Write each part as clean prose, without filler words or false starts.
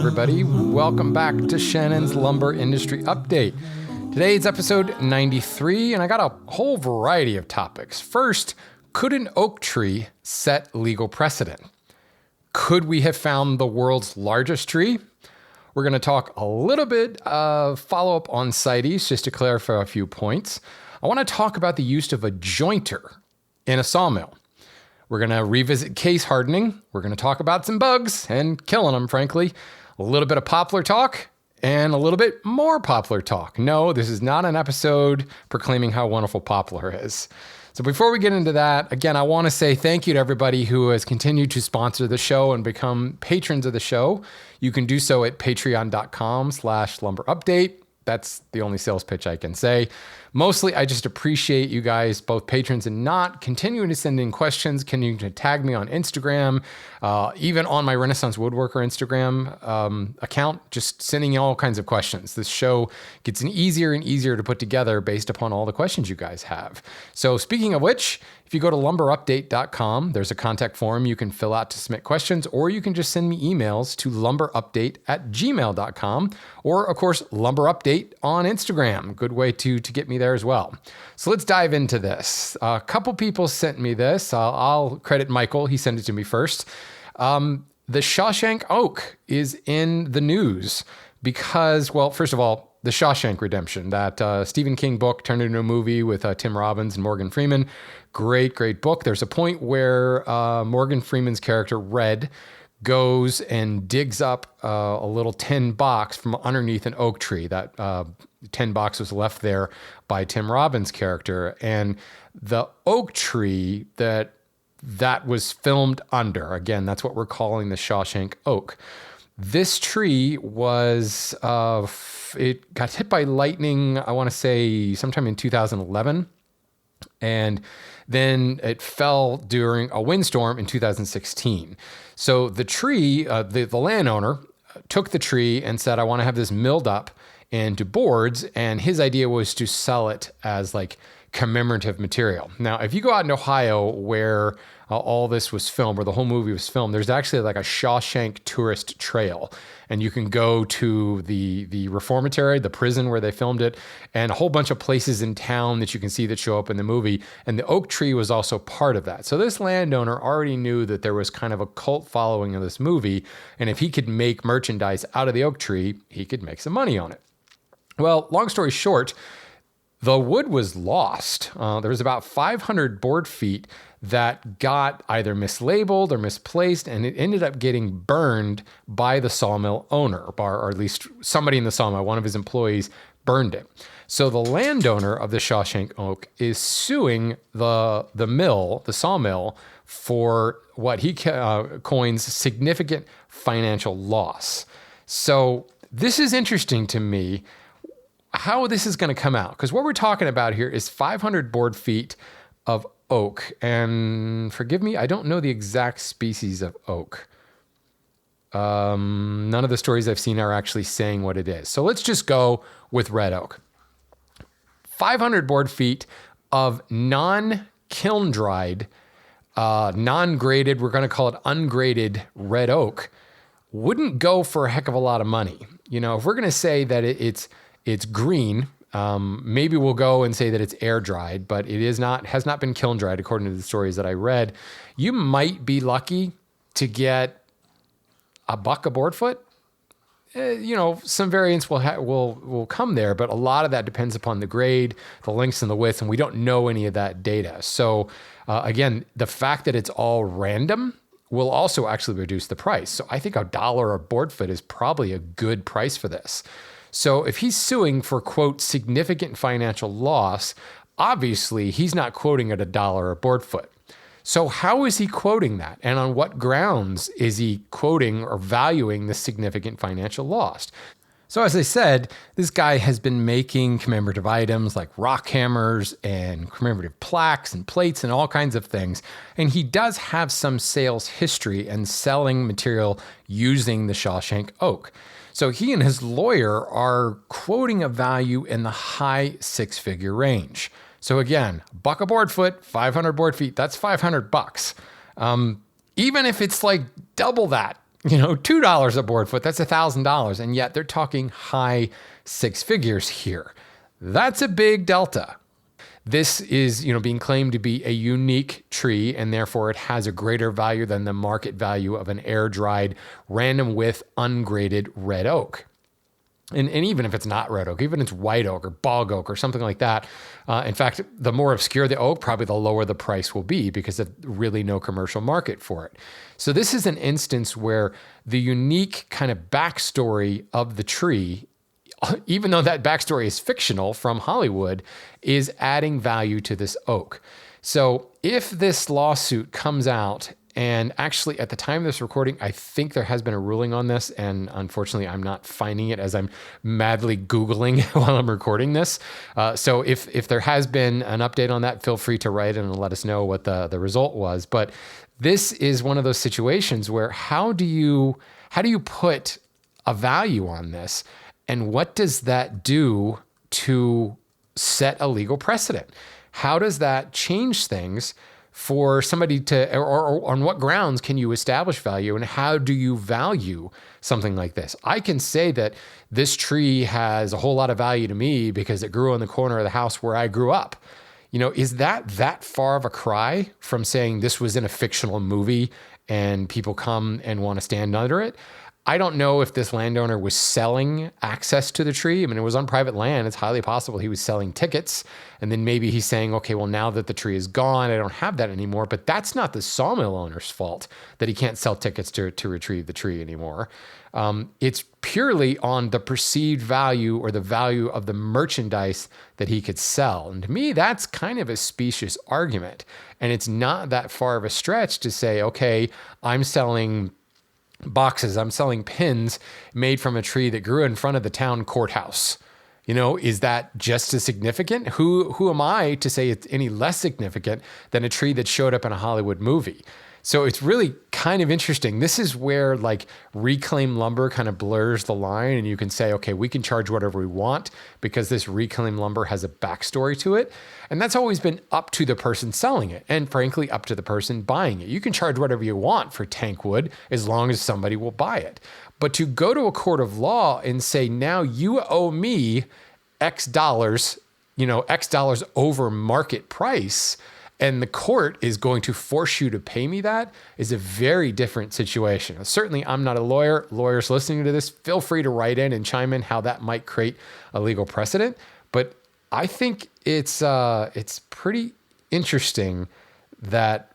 everybody. Welcome back to Shannon's Lumber Industry Update. Today's episode 93, and I got a whole variety of topics. First, could an oak tree set legal precedent? Could we have found the world's largest tree? We're going to talk a little bit of follow-up on CITES, just to clarify a few points. I want to talk about the use of a jointer in a sawmill. We're going to revisit case hardening. We're going to talk about some bugs and killing them, frankly. A little bit of poplar talk and a little bit more poplar talk. No, this is not an episode proclaiming how wonderful poplar is. So before we get into that, again, I want to say thank you to everybody who has continued to sponsor the show and become patrons of the show. You can do so at patreon.com/lumberupdate. That's the only sales pitch I can say. Mostly, I just appreciate you guys, both patrons and not, continuing to send in questions, continuing to tag me on Instagram, even on my Renaissance Woodworker Instagram account, just sending you all kinds of questions. This show gets easier and easier to put together based upon all the questions you guys have. So speaking of which, if you go to lumberupdate.com, there's a contact form you can fill out to submit questions, or you can just send me emails to lumberupdate@gmail.com, or of course, lumberupdate on Instagram. Good way to get me there as well. So let's dive into this. A couple people sent me this. I'll credit Michael. He sent it to me first. The Shawshank Oak is in the news because, well, first of all, The Shawshank Redemption, that Stephen King book turned into a movie with Tim Robbins and Morgan Freeman. Great book. There's a point where Morgan Freeman's character, Red, goes and digs up a little tin box from underneath an oak tree. That tin box was left there by Tim Robbins' character. And the oak tree that was filmed under, again, that's what we're calling the Shawshank Oak. This tree was, it got hit by lightning, I want to say sometime in 2011. And then it fell during a windstorm in 2016. So the tree, the landowner took the tree and said, I want to have this milled up into boards. And his idea was to sell it as like commemorative material. Now, if you go out in Ohio where all this was filmed, where the whole movie was filmed, there's actually like a Shawshank tourist trail. And you can go to the reformatory, the prison where they filmed it, and a whole bunch of places in town that you can see that show up in the movie. And the oak tree was also part of that. So this landowner already knew that there was kind of a cult following of this movie. And if he could make merchandise out of the oak tree, he could make some money on it. Well, long story short, the wood was lost. There was about 500 board feet that got either mislabeled or misplaced, and it ended up getting burned by the sawmill owner, or at least somebody in the sawmill, one of his employees, burned it. So the landowner of the Shawshank Oak is suing the mill, the sawmill, for what he coins significant financial loss. So this is interesting to me, how this is going to come out, because what we're talking about here is 500 board feet of oak. And forgive me, I don't know the exact species of oak. None of the stories I've seen are actually saying what it is. So let's just go with red oak. 500 board feet of non-kiln dried, non-graded, we're going to call it ungraded red oak, wouldn't go for a heck of a lot of money. You know, if we're going to say that it's green, maybe we'll go and say that it's air dried, but it has not been kiln dried according to the stories that I read. You might be lucky to get $1 a board foot. Some variance will come there, but a lot of that depends upon the grade, the lengths and the widths, and we don't know any of that data. So again, the fact that it's all random will also actually reduce the price. So I think $1 a board foot is probably a good price for this. So if he's suing for, quote, significant financial loss, obviously he's not quoting at $1 a board foot. So how is he quoting that? And on what grounds is he quoting or valuing the significant financial loss? So as I said, this guy has been making commemorative items like rock hammers and commemorative plaques and plates and all kinds of things. And he does have some sales history and selling material using the Shawshank Oak. So he and his lawyer are quoting a value in the high six-figure range. So again, $1 a board foot, 500 board feet, that's $500. Even if it's like double that, $2 a board foot, that's $1,000. And yet they're talking high six figures here. That's a big delta. This is, being claimed to be a unique tree, and therefore it has a greater value than the market value of an air-dried, random width, ungraded red oak. And even if it's not red oak, even if it's white oak or bog oak or something like that, in fact, the more obscure the oak, probably the lower the price will be because there's really no commercial market for it. So this is an instance where the unique kind of backstory of the tree, even though that backstory is fictional from Hollywood, is adding value to this oak. So if this lawsuit comes out, and actually at the time of this recording, I think there has been a ruling on this, and unfortunately I'm not finding it as I'm madly Googling while I'm recording this. So if there has been an update on that, feel free to write in and let us know what the result was. But this is one of those situations where how do you put a value on this? And what does that do to set a legal precedent? How does that change things for somebody to, or on what grounds can you establish value, and how do you value something like this? I can say that this tree has a whole lot of value to me because it grew in the corner of the house where I grew up. Is that far of a cry from saying this was in a fictional movie and people come and want to stand under it? I don't know if this landowner was selling access to the tree. I mean, it was on private land. It's highly possible he was selling tickets. And then maybe he's saying, okay, well, now that the tree is gone, I don't have that anymore. But that's not the sawmill owner's fault that he can't sell tickets to retrieve the tree anymore. It's purely on the perceived value or the value of the merchandise that he could sell. And to me, that's kind of a specious argument. And it's not that far of a stretch to say, okay, I'm selling boxes, I'm selling pins made from a tree that grew in front of the town courthouse. Is that just as significant? Who am I to say it's any less significant than a tree that showed up in a Hollywood movie? So it's really kind of interesting. This is where reclaimed lumber kind of blurs the line, and you can say, okay, we can charge whatever we want because this reclaimed lumber has a backstory to it. And that's always been up to the person selling it, and frankly, up to the person buying it. You can charge whatever you want for tank wood as long as somebody will buy it. But to go to a court of law and say, now you owe me X dollars, X dollars over market price, and the court is going to force you to pay me that, is a very different situation. Certainly, I'm not a lawyer. Lawyers listening to this, feel free to write in and chime in how that might create a legal precedent. But I think it's pretty interesting that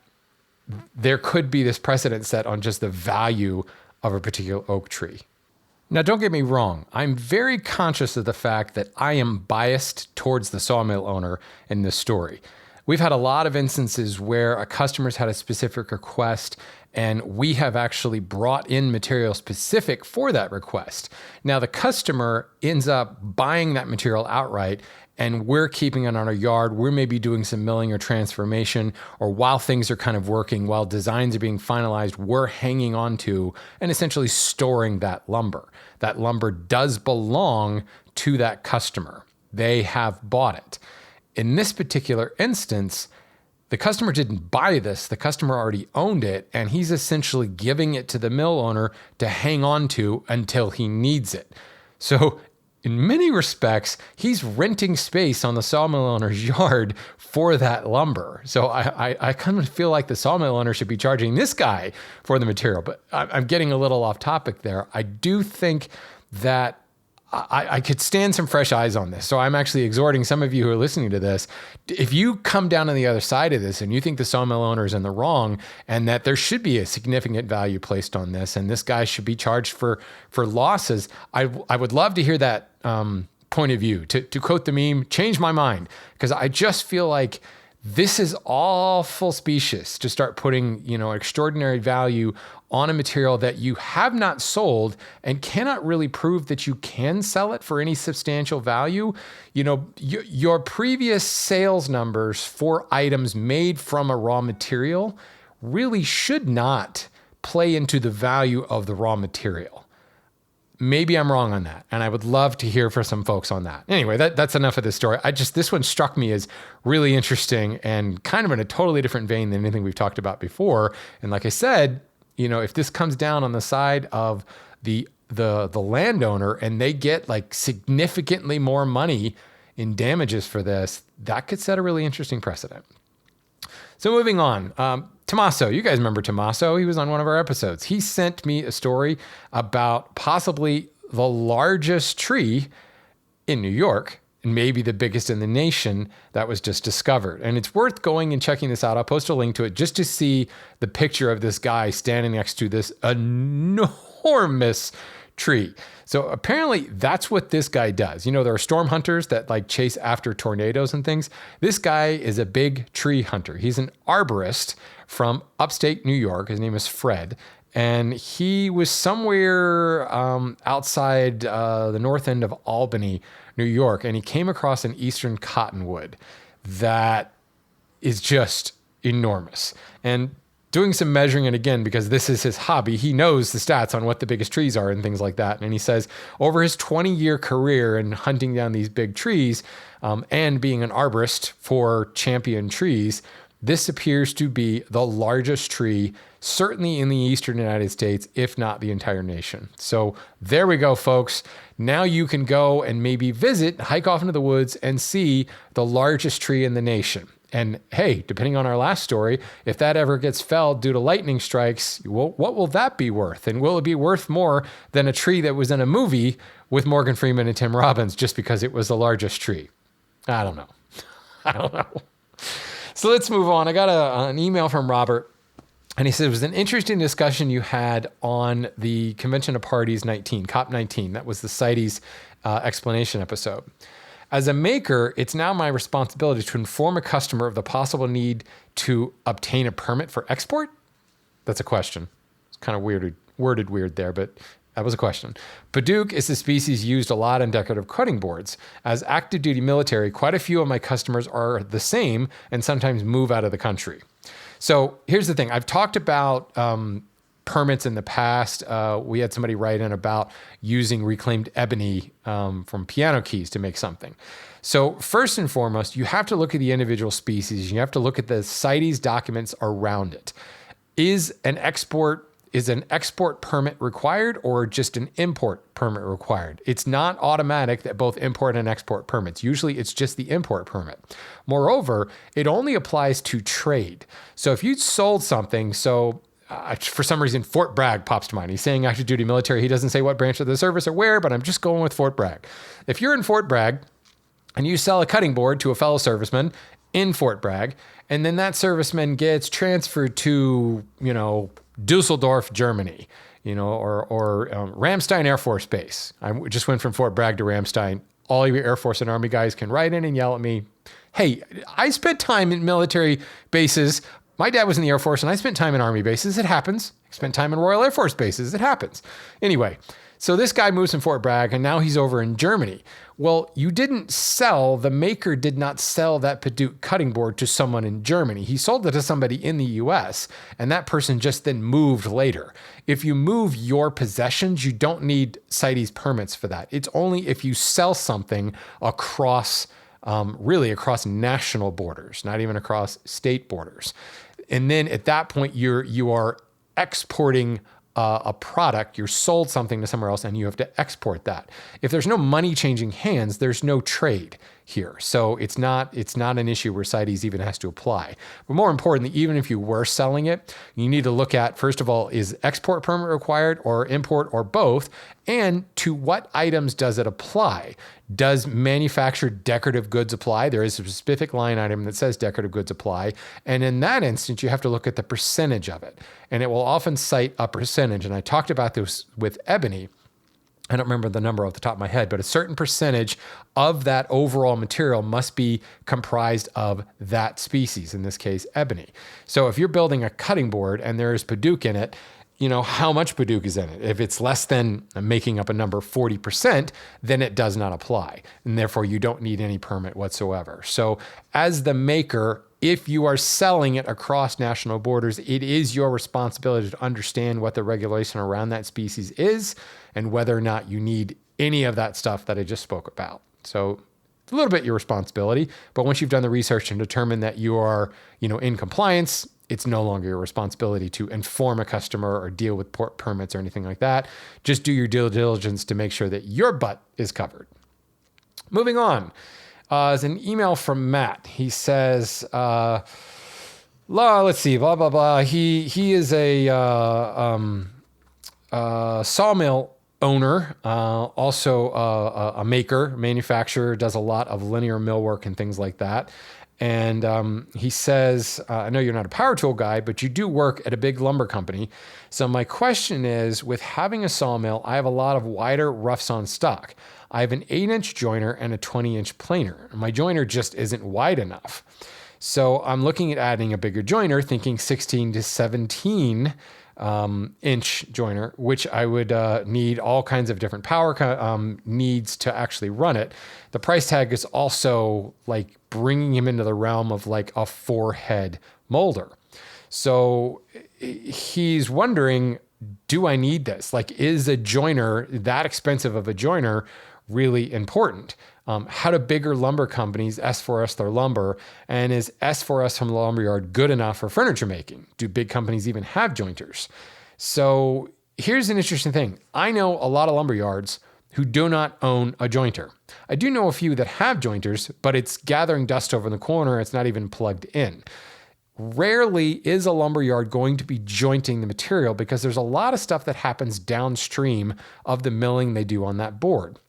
there could be this precedent set on just the value of a particular oak tree. Now, don't get me wrong. I'm very conscious of the fact that I am biased towards the sawmill owner in this story. We've had a lot of instances where a customer's had a specific request and we have actually brought in material specific for that request. Now, the customer ends up buying that material outright and we're keeping it on our yard. We're maybe doing some milling or transformation, or while things are kind of working, while designs are being finalized, we're hanging on to and essentially storing that lumber. That lumber does belong to that customer. They have bought it. In this particular instance, the customer didn't buy this. The customer already owned it, and he's essentially giving it to the mill owner to hang on to until he needs it. So in many respects, he's renting space on the sawmill owner's yard for that lumber. So I kind of feel like the sawmill owner should be charging this guy for the material, but I'm getting a little off topic there. I do think that I could stand some fresh eyes on this. So I'm actually exhorting some of you who are listening to this, if you come down on the other side of this and you think the sawmill owner is in the wrong and that there should be a significant value placed on this and this guy should be charged for losses, I would love to hear that point of view. To quote the meme, change my mind, because I just feel like this is awful specious to start putting, extraordinary value on a material that you have not sold and cannot really prove that you can sell it for any substantial value. Your previous sales numbers for items made from a raw material really should not play into the value of the raw material. Maybe I'm wrong on that, and I would love to hear from some folks on that. Anyway, that's enough of this story. This one struck me as really interesting and kind of in a totally different vein than anything we've talked about before. And like I said, if this comes down on the side of the landowner and they get like significantly more money in damages for this, that could set a really interesting precedent. So moving on, Tommaso, you guys remember Tommaso? He was on one of our episodes. He sent me a story about possibly the largest tree in New York, and maybe the biggest in the nation, that was just discovered. And it's worth going and checking this out. I'll post a link to it just to see the picture of this guy standing next to this enormous tree. So apparently that's what this guy does. There are storm hunters that like chase after tornadoes and things. This guy is a big tree hunter. He's an arborist from upstate New York. His name is Fred. And he was somewhere outside the north end of Albany, New York. And he came across an eastern cottonwood that is just enormous. And doing some measuring, and again, because this is his hobby, he knows the stats on what the biggest trees are and things like that. And he says over his 20-year career in hunting down these big trees and being an arborist for champion trees, this appears to be the largest tree, certainly in the eastern United States, if not the entire nation. So there we go, folks. Now you can go and maybe hike off into the woods and see the largest tree in the nation. And hey, depending on our last story, if that ever gets felled due to lightning strikes, what will that be worth? And will it be worth more than a tree that was in a movie with Morgan Freeman and Tim Robbins just because it was the largest tree? I don't know. I don't know. So let's move on. I got an email from Robert, and he said, it was an interesting discussion you had on the Convention of Parties 19, COP 19. That was the CITES explanation episode. As a maker, it's now my responsibility to inform a customer of the possible need to obtain a permit for export. That's a question. It's kind of worded weird there, but that was a question. Padauk is the species used a lot on decorative cutting boards. As active duty military, quite a few of my customers are the same and sometimes move out of the country. So here's the thing. I've talked about permits in the past. We had somebody write in about using reclaimed ebony from piano keys to make something. So first and foremost, you have to look at the individual species. You have to look at the CITES documents around it. Is an export permit required or just an import permit required? It's not automatic that both import and export permits. Usually it's just the import permit. Moreover, it only applies to trade. So if you sold something, for some reason, Fort Bragg pops to mind. He's saying active duty military. He doesn't say what branch of the service or where, but I'm just going with Fort Bragg. If you're in Fort Bragg and you sell a cutting board to a fellow serviceman in Fort Bragg, and then that serviceman gets transferred to, Dusseldorf, Germany, or Ramstein Air Force Base. I just went from Fort Bragg to Ramstein. All your Air Force and Army guys can write in and yell at me. Hey, I spent time in military bases. My dad was in the Air Force and I spent time in Army bases. It happens. I spent time in Royal Air Force bases. It happens. Anyway, so this guy moves from Fort Bragg and now he's over in Germany. Well, the maker did not sell that Padauk cutting board to someone in Germany. He sold it to somebody in the US, and that person just then moved later. If you move your possessions, you don't need CITES permits for that. It's only if you sell something across national borders, not even across state borders. And then at that point, you are exporting a product. You're sold something to somewhere else and you have to export that. If there's no money changing hands, there's no trade here. So it's not an issue where CITES even has to apply. But more importantly, even if you were selling it, you need to look at, first of all, is export permit required or import or both? And to what items does it apply? Does manufactured decorative goods apply? There is a specific line item that says decorative goods apply. And in that instance, you have to look at the percentage of it. And it will often cite a percentage. And I talked about this with ebony. I don't remember the number off the top of my head, but a certain percentage of that overall material must be comprised of that species, in this case, ebony. So if you're building a cutting board and there's Padauk in it, how much Padauk is in it. If it's less than, I'm making up a number, 40%, then it does not apply. And therefore you don't need any permit whatsoever. So as the maker, if you are selling it across national borders, it is your responsibility to understand what the regulation around that species is and whether or not you need any of that stuff that I just spoke about. So it's a little bit your responsibility, but once you've done the research and determined that you are, in compliance, it's no longer your responsibility to inform a customer or deal with port permits or anything like that. Just do your due diligence to make sure that your butt is covered. Moving on, is an email from Matt. He says, let's see, blah, blah, blah. He is a sawmill owner, also a maker, manufacturer, does a lot of linear millwork and things like that. And he says, I know you're not a power tool guy, but you do work at a big lumber company. So my question is, with having a sawmill, I have a lot of wider roughs on stock. I have an 8-inch joiner and a 20-inch planer. My joiner just isn't wide enough. So I'm looking at adding a bigger joiner, thinking 16 to 17 inch joiner, which I would need all kinds of different power needs to actually run it. The price tag is also like bringing him into the realm of like a 4-head molder. So he's wondering, do I need this? Like, is a joiner, that expensive of a joiner, really important? How do bigger lumber companies S4S their lumber? And is S4S from the lumberyard good enough for furniture making? Do big companies even have jointers? So here's an interesting thing. I know a lot of lumberyards who do not own a jointer. I do know a few that have jointers, but it's gathering dust over in the corner. It's not even plugged in. Rarely is a lumberyard going to be jointing the material because there's a lot of stuff that happens downstream of the milling they do on that board.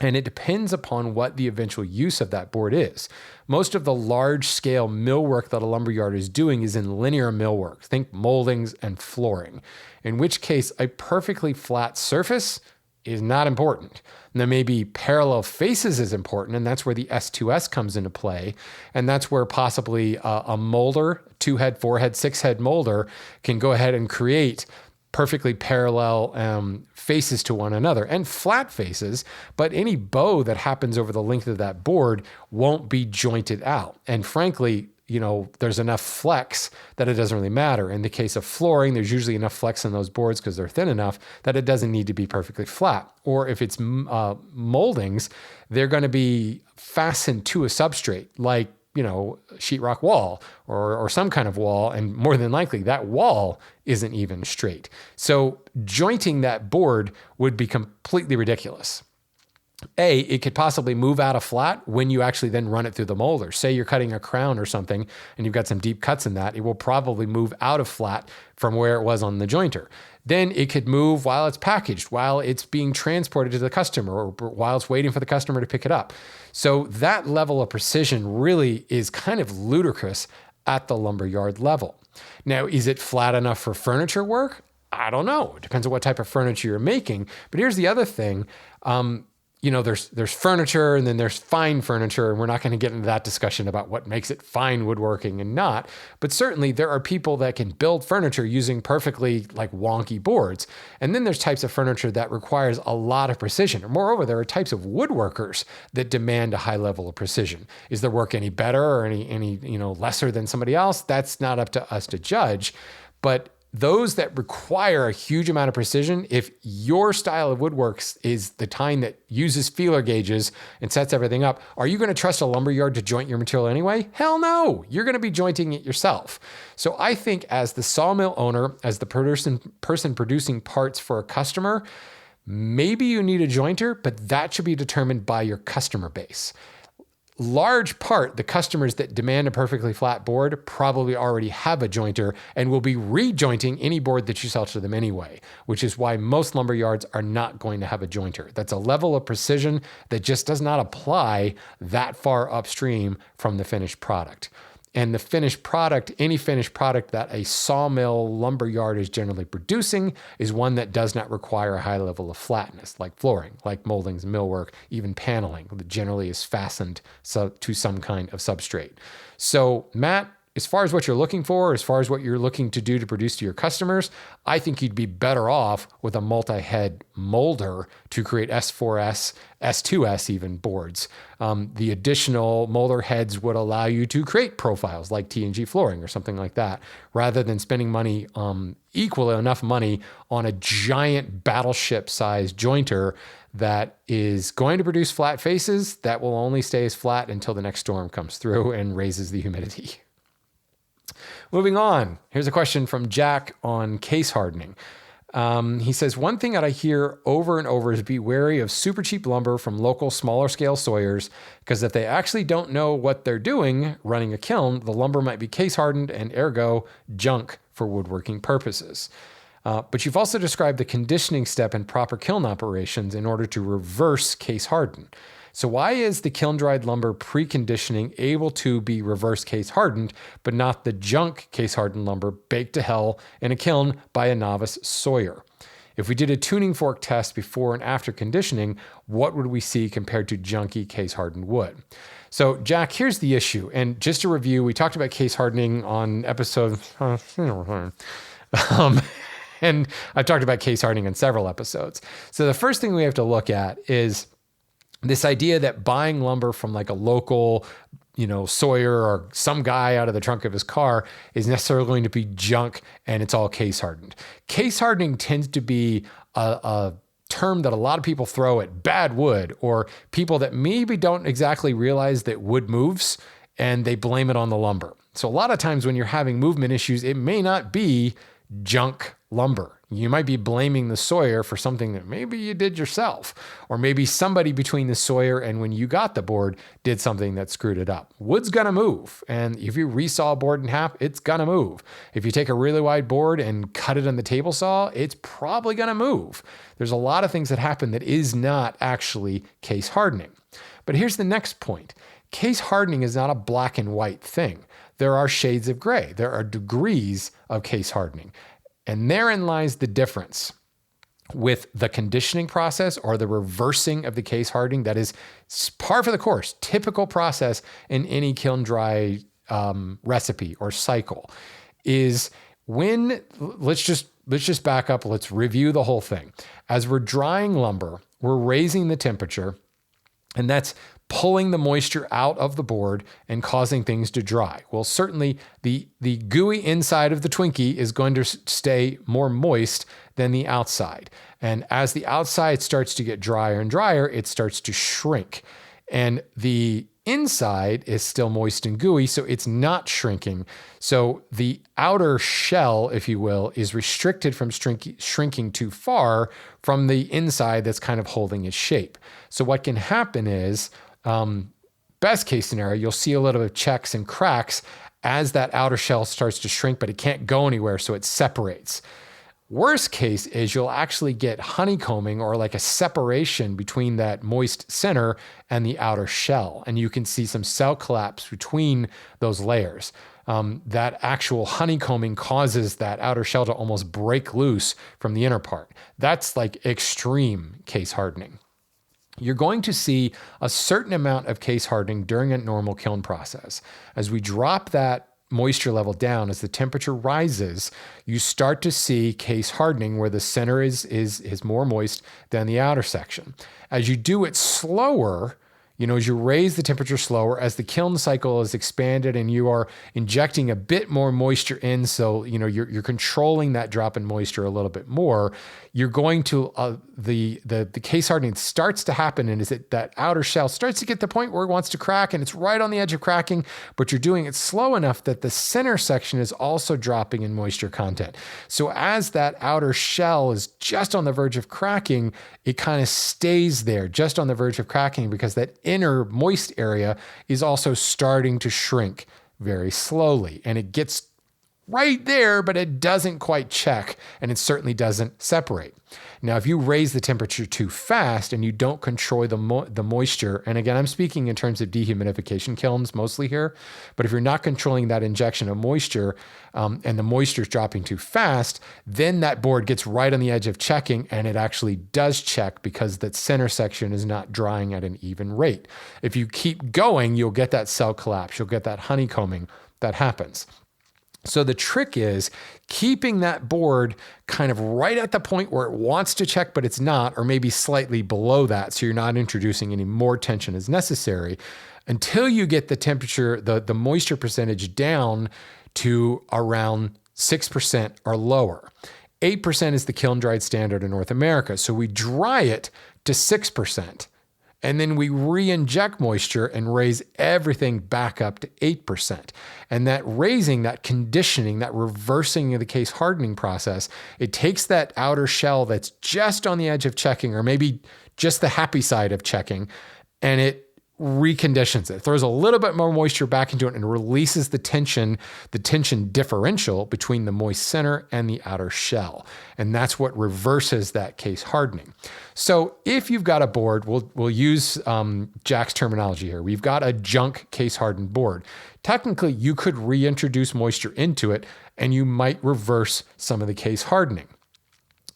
And it depends upon what the eventual use of that board is. Most of the large-scale millwork that a lumberyard is doing is in linear millwork. Think moldings and flooring, in which case a perfectly flat surface is not important. And then maybe parallel faces is important, and that's where the S2S comes into play. And that's where possibly a molder, 2-head, 4-head, 6-head molder can go ahead and create perfectly parallel faces to one another and flat faces, but any bow that happens over the length of that board won't be jointed out. And frankly, there's enough flex that it doesn't really matter. In the case of flooring, there's usually enough flex in those boards because they're thin enough that it doesn't need to be perfectly flat. Or if it's moldings, they're going to be fastened to a substrate like sheetrock wall or some kind of wall. And more than likely that wall isn't even straight. So jointing that board would be completely ridiculous. It could possibly move out of flat when you actually then run it through the molder. Say you're cutting a crown or something and you've got some deep cuts in that, it will probably move out of flat from where it was on the jointer. Then it could move while it's packaged, while it's being transported to the customer, or while it's waiting for the customer to pick it up. So that level of precision really is kind of ludicrous at the lumberyard level. Now, is it flat enough for furniture work? I don't know. It depends on what type of furniture you're making. But here's the other thing. There's furniture and then there's fine furniture, and we're not going to get into that discussion about what makes it fine woodworking and not. But certainly there are people that can build furniture using perfectly like wonky boards. And then there's types of furniture that requires a lot of precision. Moreover, there are types of woodworkers that demand a high level of precision. Is their work any better or any lesser than somebody else? That's not up to us to judge. But those that require a huge amount of precision, if your style of woodworks is the kind that uses feeler gauges and sets everything up, are you going to trust a lumberyard to joint your material anyway? Hell no. You're going to be jointing it yourself. So I think as the sawmill owner, as the person producing parts for a customer, maybe you need a jointer, but that should be determined by your customer base. Large part, the customers that demand a perfectly flat board probably already have a jointer and will be rejointing any board that you sell to them anyway, which is why most lumberyards are not going to have a jointer. That's a level of precision that just does not apply that far upstream from the finished product. And the finished product, any finished product that a sawmill lumberyard is generally producing, is one that does not require a high level of flatness, like flooring, like moldings, millwork, even paneling that generally is fastened to some kind of substrate. So, Matt, as far as what you're looking for, as far as what you're looking to do to produce to your customers, I think you'd be better off with a multi-head molder to create S4S, S2S even boards. The additional molder heads would allow you to create profiles like T&G flooring or something like that, rather than spending money, enough money on a giant battleship-sized jointer that is going to produce flat faces that will only stay as flat until the next storm comes through and raises the humidity. Moving on, here's a question from Jack on case hardening. He says, one thing that I hear over and over is be wary of super cheap lumber from local smaller scale sawyers, because if they actually don't know what they're doing running a kiln, the lumber might be case hardened and ergo junk for woodworking purposes. But you've also described the conditioning step in proper kiln operations in order to reverse case harden. So why is the kiln-dried lumber preconditioning able to be reverse case hardened, but not the junk case hardened lumber baked to hell in a kiln by a novice sawyer? If we did a tuning fork test before and after conditioning, what would we see compared to junky case hardened wood? So Jack, here's the issue. And just to review, we talked about case hardening on episode... and I've talked about case hardening in several episodes. So the first thing we have to look at is this idea that buying lumber from like a local, sawyer or some guy out of the trunk of his car is necessarily going to be junk and it's all case hardened. Case hardening tends to be a term that a lot of people throw at bad wood or people that maybe don't exactly realize that wood moves and they blame it on the lumber. So a lot of times when you're having movement issues, it may not be junk lumber. You might be blaming the sawyer for something that maybe you did yourself, or maybe somebody between the sawyer and when you got the board did something that screwed it up. Wood's gonna move. And if you resaw a board in half, it's gonna move. If you take a really wide board and cut it on the table saw, it's probably gonna move. There's a lot of things that happen that is not actually case hardening. But here's the next point. Case hardening is not a black and white thing. There are shades of gray. There are degrees of case hardening. And therein lies the difference with the conditioning process or the reversing of the case hardening. That is par for the course, typical process in any kiln dry recipe or cycle is when, let's just back up. Let's review the whole thing. As we're drying lumber, we're raising the temperature, and that's pulling the moisture out of the board and causing things to dry. Well, certainly the gooey inside of the Twinkie is going to stay more moist than the outside. And as the outside starts to get drier and drier, it starts to shrink. And the inside is still moist and gooey, so it's not shrinking. So the outer shell, if you will, is restricted from shrinking too far from the inside that's kind of holding its shape. So what can happen is, best case scenario, you'll see a little bit of checks and cracks as that outer shell starts to shrink, but it can't go anywhere, so it separates. Worst case is you'll actually get honeycombing or like a separation between that moist center and the outer shell. And you can see some cell collapse between those layers. That actual honeycombing causes that outer shell to almost break loose from the inner part. That's like extreme case hardening. You're going to see a certain amount of case hardening during a normal kiln process. As we drop that moisture level down, as the temperature rises, you start to see case hardening where the center is more moist than the outer section. As you do it slower, as you raise the temperature slower, as the kiln cycle is expanded and you are injecting a bit more moisture in, so you're controlling that drop in moisture a little bit more, you're going to the case hardening starts to happen, and that outer shell starts to get to the point where it wants to crack, and it's right on the edge of cracking, but you're doing it slow enough that the center section is also dropping in moisture content. So as that outer shell is just on the verge of cracking, it kind of stays there just on the verge of cracking because that inner moist area is also starting to shrink very slowly, and it gets right there, but it doesn't quite check, and it certainly doesn't separate. Now, if you raise the temperature too fast and you don't control the moisture, and again, I'm speaking in terms of dehumidification kilns mostly here, but if you're not controlling that injection of moisture and the moisture is dropping too fast, then that board gets right on the edge of checking, and it actually does check because that center section is not drying at an even rate. If you keep going, you'll get that cell collapse, you'll get that honeycombing that happens. So the trick is keeping that board kind of right at the point where it wants to check, but it's not, or maybe slightly below that, so you're not introducing any more tension as necessary until you get the temperature, the moisture percentage down to around 6% or lower. 8% is the kiln dried standard in North America, so we dry it to 6%. And then we re-inject moisture and raise everything back up to 8%. And that raising, that conditioning, that reversing of the case hardening process, it takes that outer shell that's just on the edge of checking, or maybe just the happy side of checking, and it reconditions it, throws a little bit more moisture back into it and releases the tension differential between the moist center and the outer shell. And that's what reverses that case hardening. So if you've got a board, we'll use Jack's terminology here. We've got a junk case hardened board. Technically, you could reintroduce moisture into it and you might reverse some of the case hardening.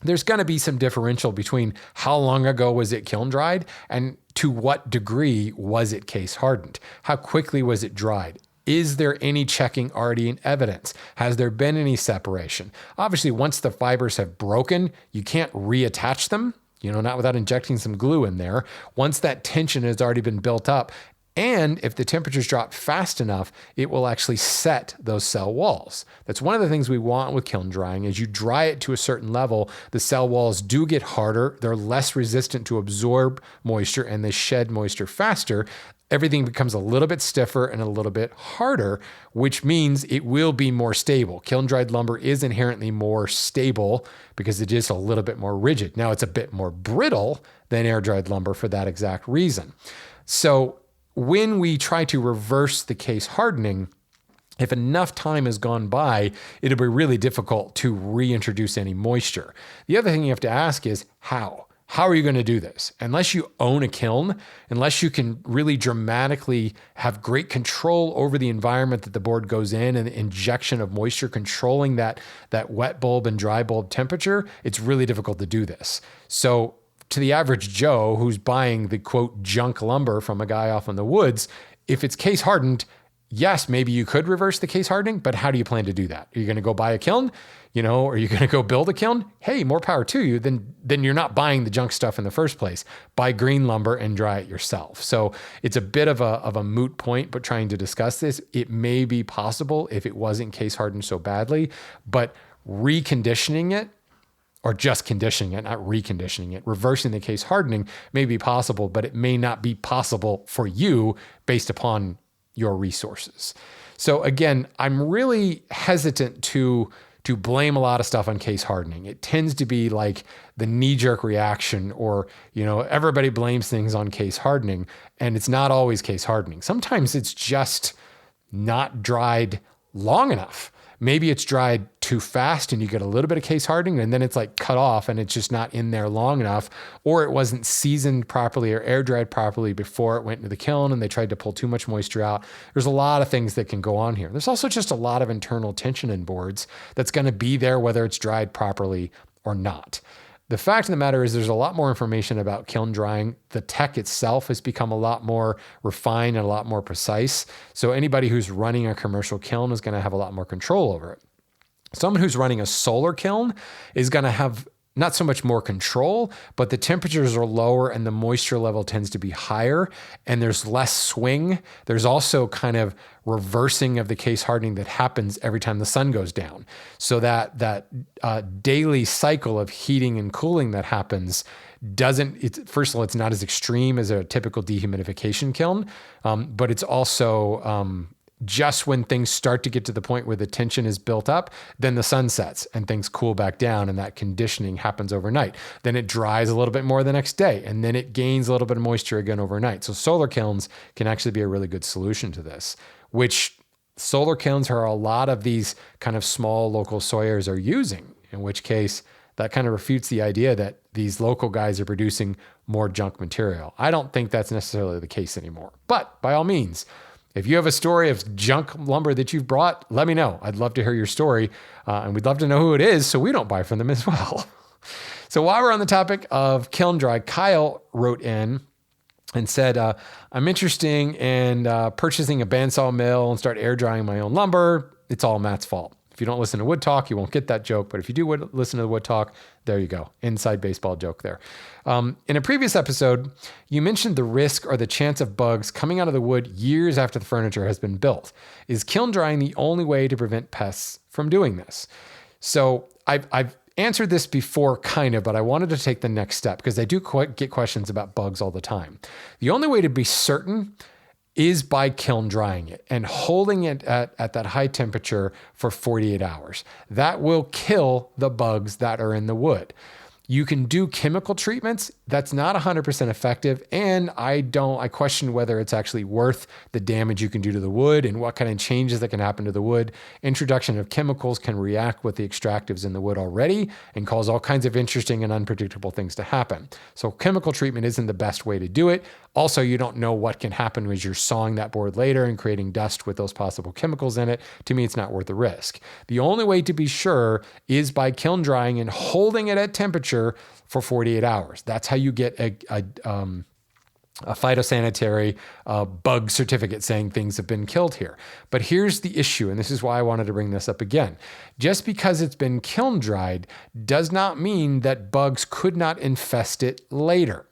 There's going to be some differential between how long ago was it kiln dried and to what degree was it case hardened? How quickly was it dried? Is there any checking already in evidence? Has there been any separation? Obviously, once the fibers have broken, you can't reattach them, not without injecting some glue in there. Once that tension has already been built up, and if the temperatures drop fast enough, it will actually set those cell walls. That's one of the things we want with kiln drying. As you dry it to a certain level, the cell walls do get harder. They're less resistant to absorb moisture and they shed moisture faster. Everything becomes a little bit stiffer and a little bit harder, which means it will be more stable. Kiln dried lumber is inherently more stable because it is a little bit more rigid. Now it's a bit more brittle than air dried lumber for that exact reason. So when we try to reverse the case hardening, if enough time has gone by, it'll be really difficult to reintroduce any moisture. The other thing you have to ask is how? How are you going to do this? Unless you own a kiln, unless you can really dramatically have great control over the environment that the board goes in and the injection of moisture, controlling that wet bulb and dry bulb temperature, it's really difficult to do this. So to the average Joe who's buying the quote junk lumber from a guy off in the woods, if it's case hardened, yes, maybe you could reverse the case hardening, but how do you plan to do that? Are you going to go buy a kiln? Are you going to go build a kiln? Hey, more power to you. Then you're not buying the junk stuff in the first place. Buy green lumber and dry it yourself. So it's a bit of a moot point, but trying to discuss this, it may be possible if it wasn't case hardened so badly, but reconditioning it, or just conditioning it, not reconditioning it, reversing the case hardening may be possible, but it may not be possible for you based upon your resources. So again, I'm really hesitant to blame a lot of stuff on case hardening. It tends to be like the knee-jerk reaction, or everybody blames things on case hardening, and it's not always case hardening. Sometimes it's just not dried long enough. Maybe it's dried too fast and you get a little bit of case hardening and then it's like cut off and it's just not in there long enough, or it wasn't seasoned properly or air dried properly before it went into the kiln and they tried to pull too much moisture out. There's a lot of things that can go on here. There's also just a lot of internal tension in boards that's going to be there whether it's dried properly or not. The fact of the matter is there's a lot more information about kiln drying. The tech itself has become a lot more refined and a lot more precise. So anybody who's running a commercial kiln is going to have a lot more control over it. Someone who's running a solar kiln is going to have not so much more control, but the temperatures are lower and the moisture level tends to be higher and there's less swing. There's also kind of reversing of the case hardening that happens every time the sun goes down. So that daily cycle of heating and cooling that happens first of all, it's not as extreme as a typical dehumidification kiln, but it's also just when things start to get to the point where the tension is built up, then the sun sets and things cool back down and that conditioning happens overnight. Then it dries a little bit more the next day and then it gains a little bit of moisture again overnight. So solar kilns can actually be a really good solution to this, which solar kilns are a lot of these kind of small local sawyers are using, in which case that kind of refutes the idea that these local guys are producing more junk material. I don't think that's necessarily the case anymore, but by all means, if you have a story of junk lumber that you've brought, let me know. I'd love to hear your story, and we'd love to know who it is so we don't buy from them as well. So while we're on the topic of kiln dry, Kyle wrote in and said, I'm interested in purchasing a bandsaw mill and start air drying my own lumber. It's all Matt's fault. If you don't listen to Wood Talk, you won't get that joke. But if you do listen to the Wood Talk, there you go. Inside baseball joke there. In a previous episode, you mentioned the risk or the chance of bugs coming out of the wood years after the furniture has been built. Is kiln drying the only way to prevent pests from doing this? So I've answered this before, kind of, but I wanted to take the next step because I do get questions about bugs all the time. The only way to be certain is by kiln drying it and holding it at that high temperature for 48 hours. That will kill the bugs that are in the wood. You can do chemical treatments. That's not 100% effective. And I question whether it's actually worth the damage you can do to the wood and what kind of changes that can happen to the wood. Introduction of chemicals can react with the extractives in the wood already and cause all kinds of interesting and unpredictable things to happen. So chemical treatment isn't the best way to do it. Also, you don't know what can happen as you're sawing that board later and creating dust with those possible chemicals in it. To me, it's not worth the risk. The only way to be sure is by kiln drying and holding it at temperature for 48 hours. That's how you get a phytosanitary bug certificate saying things have been killed here. But here's the issue, and this is why I wanted to bring this up again. Just because it's been kiln dried does not mean that bugs could not infest it later.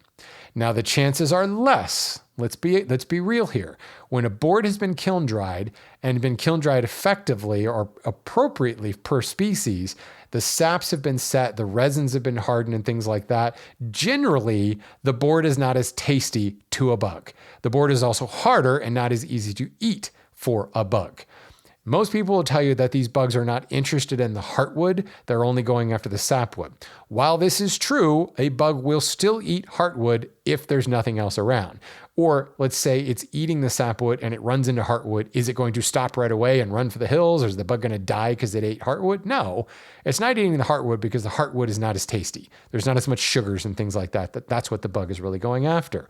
Now, the chances are less. Let's be real here. When a board has been kiln dried and been kiln dried effectively or appropriately per species, the saps have been set, the resins have been hardened and things like that. Generally, the board is not as tasty to a bug. The board is also harder and not as easy to eat for a bug. Most people will tell you that these bugs are not interested in the heartwood. They're only going after the sapwood. While this is true, a bug will still eat heartwood if there's nothing else around. Or let's say it's eating the sapwood and it runs into heartwood. Is it going to stop right away and run for the hills? Or is the bug going to die because it ate heartwood? No, it's not eating the heartwood because the heartwood is not as tasty. There's not as much sugars and things like that. That's what the bug is really going after.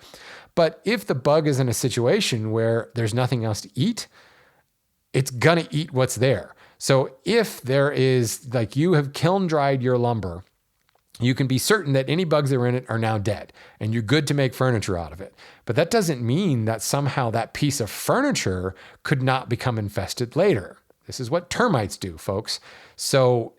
But if the bug is in a situation where there's nothing else to eat, it's going to eat what's there. So if there is, like, you have kiln dried your lumber, you can be certain that any bugs that are in it are now dead and you're good to make furniture out of it. But that doesn't mean that somehow that piece of furniture could not become infested later. This is what termites do, folks. So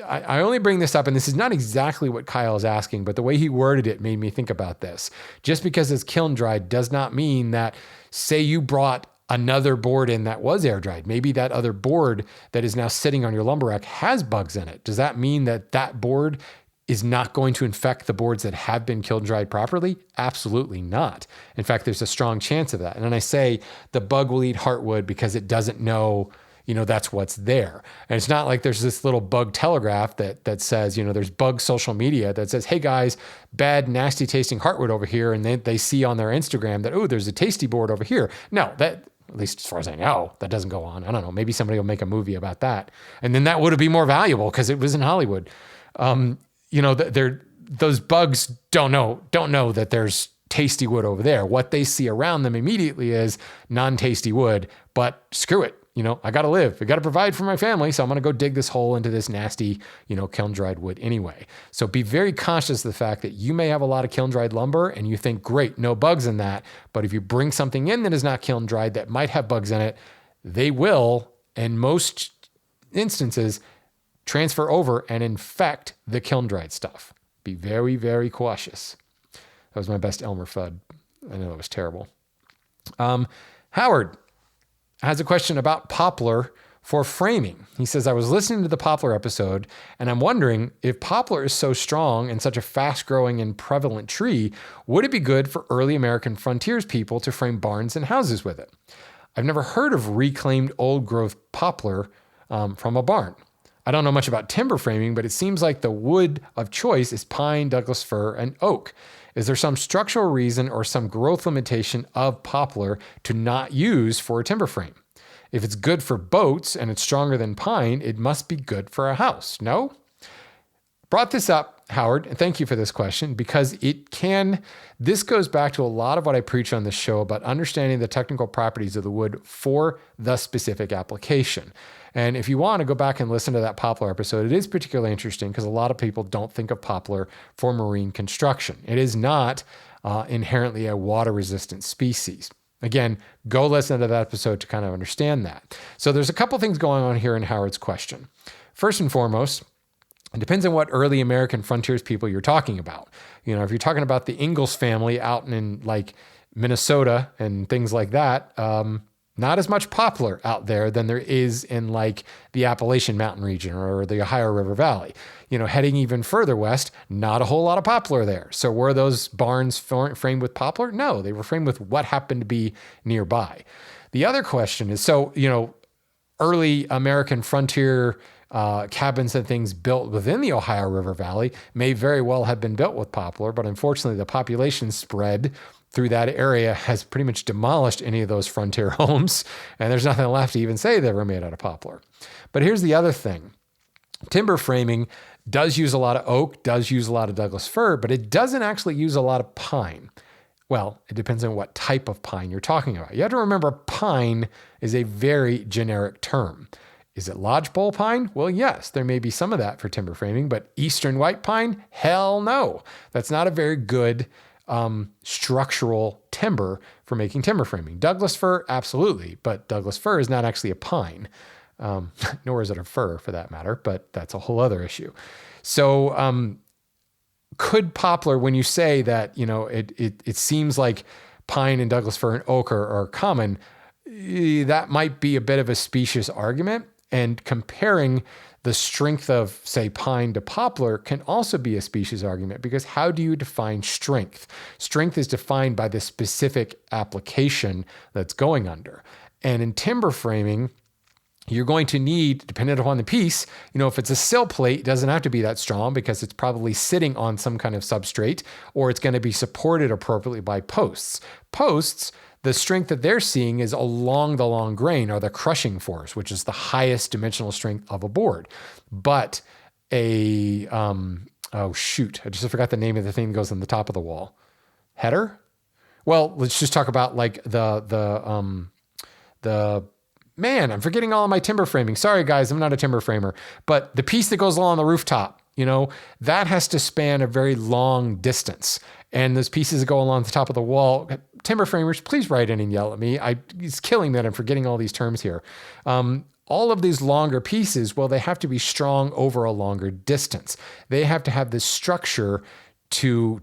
I only bring this up, and this is not exactly what Kyle is asking, but the way he worded it made me think about this. Just because it's kiln dried does not mean that, say you brought another board in that was air dried. Maybe that other board that is now sitting on your lumber rack has bugs in it. Does that mean that that board is not going to infect the boards that have been kiln dried properly? Absolutely not. In fact, there's a strong chance of that. And then I say the bug will eat heartwood because it doesn't know, that's what's there. And it's not like there's this little bug telegraph that says, there's bug social media that says, hey guys, bad, nasty tasting heartwood over here. And they see on their Instagram that, oh, there's a tasty board over here. No, that, at least as far as I know, that doesn't go on. I don't know. Maybe somebody will make a movie about that. And then that would be more valuable because it was in Hollywood. Those bugs don't know that there's tasty wood over there. What they see around them immediately is non-tasty wood, but screw it. I got to live. I got to provide for my family. So I'm going to go dig this hole into this nasty, kiln dried wood anyway. So be very conscious of the fact that you may have a lot of kiln dried lumber and you think, great, no bugs in that. But if you bring something in that is not kiln dried that might have bugs in it, they will, in most instances, transfer over and infect the kiln dried stuff. Be very, very cautious. That was my best Elmer Fudd. I know it was terrible. Howard has a question about poplar for framing. He says, I was listening to the poplar episode, and I'm wondering if poplar is so strong and such a fast-growing and prevalent tree, would it be good for early American frontiers people to frame barns and houses with it? I've never heard of reclaimed old-growth poplar from a barn. I don't know much about timber framing, but it seems like the wood of choice is pine, Douglas fir, and oak. Is there some structural reason or some growth limitation of poplar to not use for a timber frame? If it's good for boats and it's stronger than pine, it must be good for a house, no? Brought this up, Howard, and thank you for this question, because this goes back to a lot of what I preach on this show about understanding the technical properties of the wood for the specific application. And if you want to go back and listen to that poplar episode, it is particularly interesting because a lot of people don't think of poplar for marine construction. It is not inherently a water-resistant species. Again, go listen to that episode to kind of understand that. So there's a couple things going on here in Howard's question. First and foremost, it depends on what early American frontiers people you're talking about. If you're talking about the Ingalls family out in like Minnesota and things like that, Not as much poplar out there than there is in like the Appalachian Mountain region or the Ohio River Valley. Heading even further west, not a whole lot of poplar there. So were those barns framed with poplar? No, they were framed with what happened to be nearby. The other question is, early American frontier cabins and things built within the Ohio River Valley may very well have been built with poplar, but unfortunately the population spread through that area has pretty much demolished any of those frontier homes, and there's nothing left to even say they were made out of poplar. But here's the other thing. Timber framing does use a lot of oak, does use a lot of Douglas fir, but it doesn't actually use a lot of pine. Well, it depends on what type of pine you're talking about. You have to remember pine is a very generic term. Is it lodgepole pine? Well, yes, there may be some of that for timber framing, but eastern white pine? Hell no. That's not a very good structural timber for making timber framing. Douglas fir, absolutely, but Douglas fir is not actually a pine, nor is it a fir for that matter, but that's a whole other issue. So could poplar, when you say that, it seems like pine and Douglas fir and oak are common, that might be a bit of a specious argument. And comparing the strength of, say, pine to poplar can also be a specious argument, because how do you define strength? Strength is defined by the specific application that's going under. And in timber framing, you're going to need, depending upon the piece, if it's a sill plate, it doesn't have to be that strong because it's probably sitting on some kind of substrate, or it's going to be supported appropriately by posts. Posts, the strength that they're seeing is along the long grain, or the crushing force, which is the highest dimensional strength of a board. But I just forgot the name of the thing that goes on the top of the wall. Header? Well, let's just talk about like man, I'm forgetting all of my timber framing. Sorry guys, I'm not a timber framer, but the piece that goes along the rooftop, that has to span a very long distance. And those pieces that go along the top of the wall, timber framers, please write in and yell at me. It's killing me that I'm forgetting all these terms here. All of these longer pieces, well, they have to be strong over a longer distance. They have to have this structure or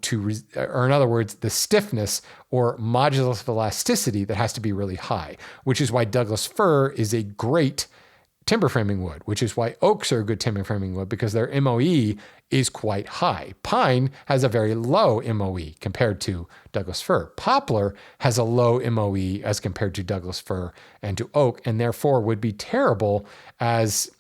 in other words, the stiffness or modulus of elasticity that has to be really high, which is why Douglas fir is a great timber framing wood, which is why oaks are a good timber framing wood, because their MOE is quite high. Pine has a very low MOE compared to Douglas fir. Poplar has a low MOE as compared to Douglas fir and to oak, and therefore would be terrible as,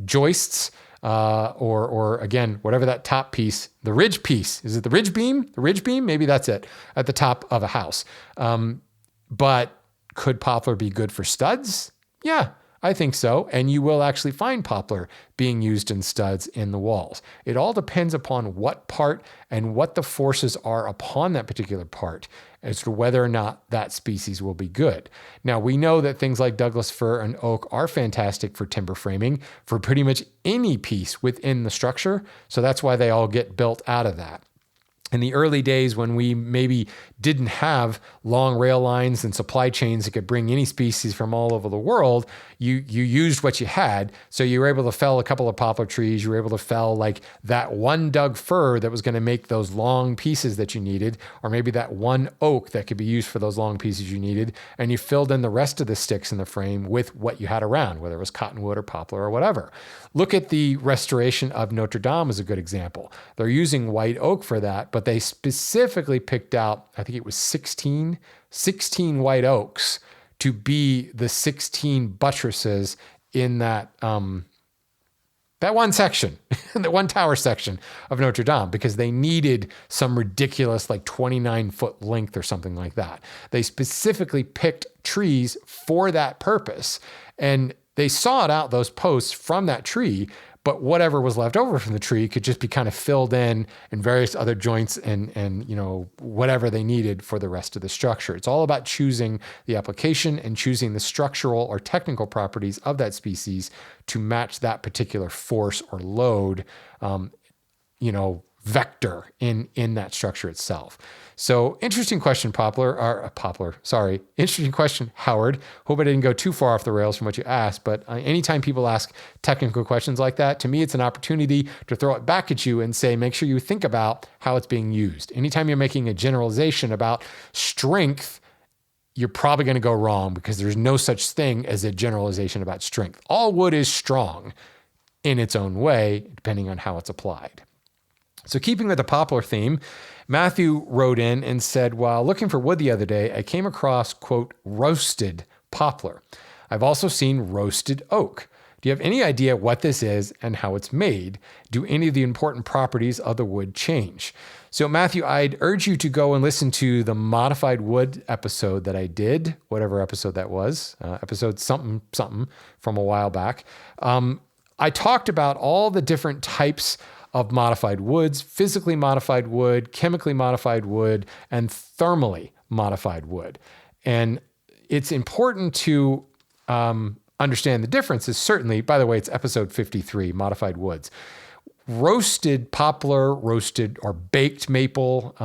joists, or again, whatever that top piece, the ridge piece, is it the ridge beam? The ridge beam? Maybe that's it, at the top of a house. But could poplar be good for studs? Yeah, I think so. And you will actually find poplar being used in studs in the walls. It all depends upon what part and what the forces are upon that particular part as to whether or not that species will be good. Now, we know that things like Douglas fir and oak are fantastic for timber framing for pretty much any piece within the structure. So that's why they all get built out of that. In the early days when we maybe didn't have long rail lines and supply chains that could bring any species from all over the world, you used what you had. So you were able to fell a couple of poplar trees. You were able to fell like that one Doug fir that was going to make those long pieces that you needed, or maybe that one oak that could be used for those long pieces you needed. And you filled in the rest of the sticks in the frame with what you had around, whether it was cottonwood or poplar or whatever. Look at the restoration of Notre Dame as a good example. They're using white oak for that, but they specifically picked out, I think it was 16 white oaks to be the 16 buttresses in that one section, the one tower section of Notre Dame, because they needed some ridiculous like 29-foot length or something like that. They specifically picked trees for that purpose, and they sawed out those posts from that tree, but whatever was left over from the tree could just be kind of filled in various other joints and whatever they needed for the rest of the structure. It's all about choosing the application and choosing the structural or technical properties of that species to match that particular force or load, vector in that structure itself. So interesting question, Interesting question, Howard. Hope I didn't go too far off the rails from what you asked, but anytime people ask technical questions like that, to me, it's an opportunity to throw it back at you and say, make sure you think about how it's being used. Anytime you're making a generalization about strength, you're probably going to go wrong because there's no such thing as a generalization about strength. All wood is strong in its own way, depending on how it's applied. So keeping with the poplar theme, Matthew wrote in and said, while looking for wood the other day, I came across, quote, roasted poplar. I've also seen roasted oak. Do you have any idea what this is and how it's made? Do any of the important properties of the wood change? So Matthew, I'd urge you to go and listen to the modified wood episode that I did, whatever episode that was, episode something from a while back. I talked about all the different types of modified woods: physically modified wood, chemically modified wood, and thermally modified wood. And it's important to understand the differences. Certainly, by the way, it's episode 53, modified woods. Roasted poplar, roasted or baked maple,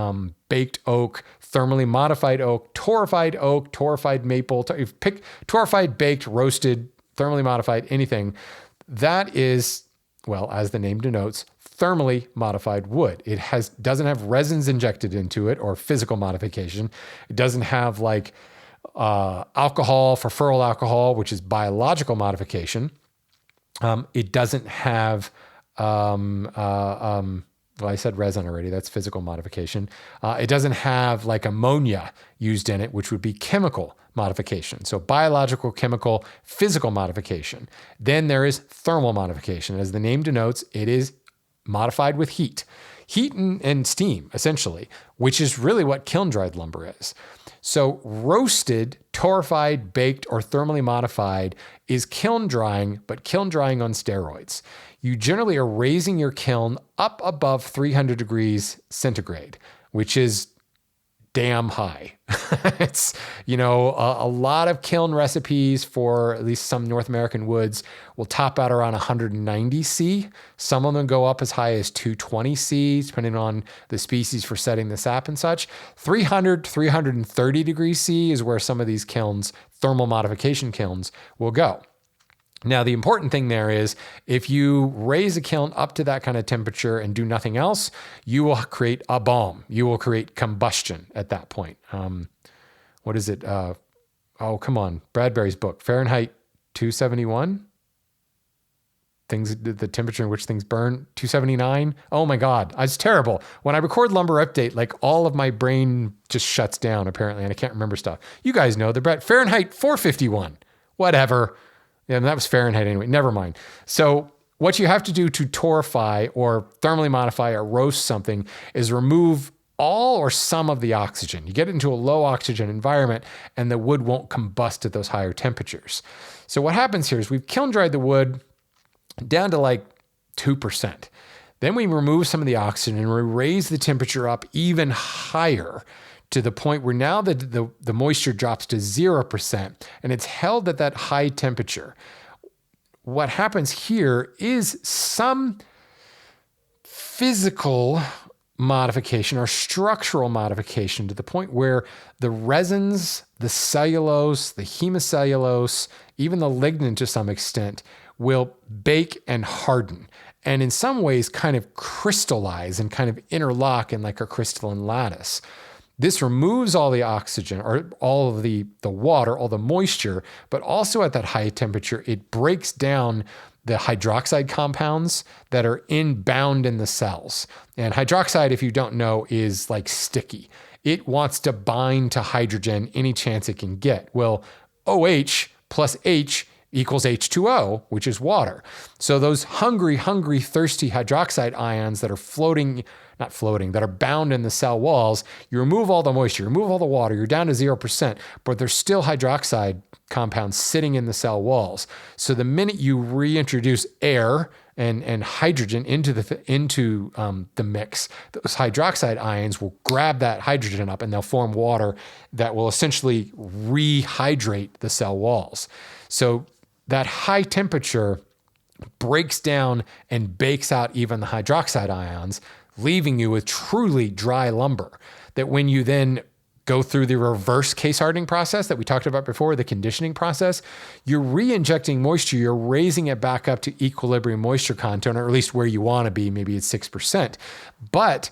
baked oak, thermally modified oak, torrefied maple. If you pick torrefied, baked, roasted, thermally modified, anything, that is, well, as the name denotes, thermally modified wood. It doesn't have resins injected into it or physical modification. It doesn't have like alcohol, furfuryl alcohol, which is biological modification. It doesn't have, well, I said resin already. That's physical modification. It doesn't have like ammonia used in it, which would be chemical modification. So biological, chemical, physical modification. Then there is thermal modification. As the name denotes, it is modified with heat and steam, essentially, which is really what kiln-dried lumber is. So roasted, torrefied, baked, or thermally modified is kiln drying, but kiln drying on steroids. You generally are raising your kiln up above 300 degrees centigrade, which is damn high. It's, a lot of kiln recipes for at least some North American woods will top out around 190 C. Some of them go up as high as 220 C, depending on the species for setting the sap and such. 300, 330 degrees C is where some of these kilns, thermal modification kilns, will go. Now, the important thing there is if you raise a kiln up to that kind of temperature and do nothing else, you will create a bomb. You will create combustion at that point. What is it? Oh, come on. Bradbury's book, Fahrenheit 271. The temperature in which things burn, 279. Oh my God, it's terrible. When I record Lumber Update, like all of my brain just shuts down apparently, and I can't remember stuff. You guys know Fahrenheit 451. Whatever. Yeah, that was Fahrenheit anyway. Never mind. So what you have to do to torrefy or thermally modify or roast something is remove all or some of the oxygen. You get it into a low oxygen environment and the wood won't combust at those higher temperatures. So what happens here is we've kiln dried the wood down to like 2%. Then we remove some of the oxygen and we raise the temperature up even higher to the point where now the moisture drops to 0% and it's held at that high temperature. What happens here is some physical modification or structural modification to the point where the resins, the cellulose, the hemicellulose, even the lignin to some extent will bake and harden and in some ways kind of crystallize and kind of interlock in like a crystalline lattice. This removes all the oxygen or all of the water, all the moisture, but also at that high temperature, it breaks down the hydroxide compounds that are bound in the cells. And hydroxide, if you don't know, is like sticky. It wants to bind to hydrogen any chance it can get. Well, OH plus H equals H2O, which is water. So those hungry, thirsty hydroxide ions that are that are bound in the cell walls, you remove all the moisture, you remove all the water, you're down to 0%, but there's still hydroxide compounds sitting in the cell walls. So the minute you reintroduce air and hydrogen into the mix, those hydroxide ions will grab that hydrogen up and they'll form water that will essentially rehydrate the cell walls. So that high temperature breaks down and bakes out even the hydroxide ions, leaving you with truly dry lumber that when you then go through the reverse case hardening process that we talked about before, the conditioning process, you're re-injecting moisture, you're raising it back up to equilibrium moisture content, or at least where you want to be, maybe it's 6%. But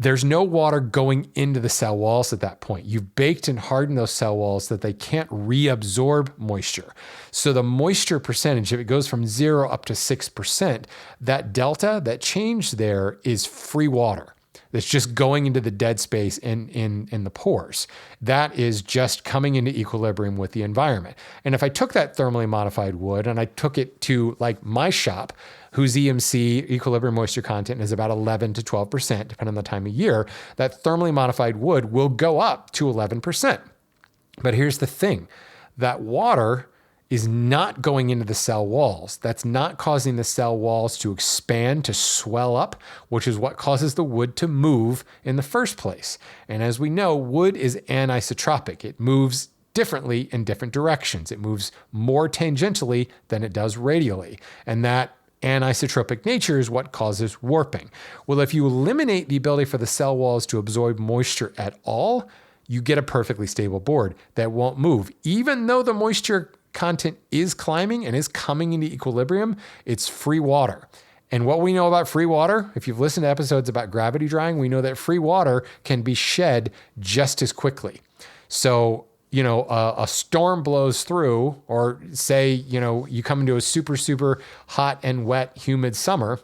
there's no water going into the cell walls at that point. You've baked and hardened those cell walls that they can't reabsorb moisture. So the moisture percentage, if it goes from 0 up to 6%, that delta, that change there is free water. That's just going into the dead space in the pores. That is just coming into equilibrium with the environment. And if I took that thermally modified wood and I took it to like my shop, whose EMC, equilibrium moisture content, is about 11 to 12%, depending on the time of year, that thermally modified wood will go up to 11%. But here's the thing, that water is not going into the cell walls. That's not causing the cell walls to expand, to swell up, which is what causes the wood to move in the first place. And as we know, wood is anisotropic. It moves differently in different directions. It moves more tangentially than it does radially. And that anisotropic nature is what causes warping. Well, if you eliminate the ability for the cell walls to absorb moisture at all, you get a perfectly stable board that won't move. Even though the moisture content is climbing and is coming into equilibrium, it's free water. And what we know about free water, if you've listened to episodes about gravity drying, we know that free water can be shed just as quickly. So, a storm blows through, or say, you come into a super, super hot and wet, humid summer,